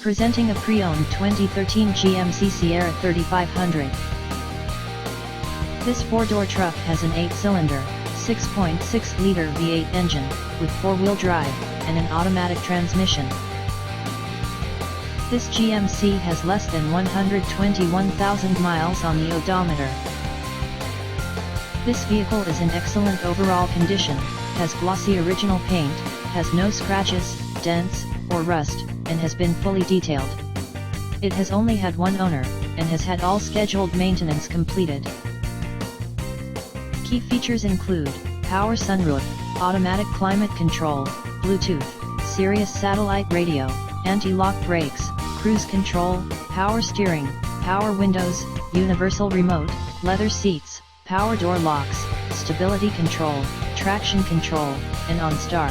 Presenting a pre-owned 2013 GMC Sierra 3500. This four-door truck has an 8-cylinder, 6.6-liter V8 engine, with four-wheel drive, and an automatic transmission. This GMC has less than 121,000 miles on the odometer. This vehicle is in excellent overall condition, has glossy original paint, has no scratches, dents, or rust, and has been fully detailed. It has only had one owner, and has had all scheduled maintenance completed. Key features include power sunroof, automatic climate control, Bluetooth, Sirius satellite radio, anti-lock brakes, cruise control, power steering, power windows, universal remote, leather seats, power door locks, stability control, traction control, and Onstar.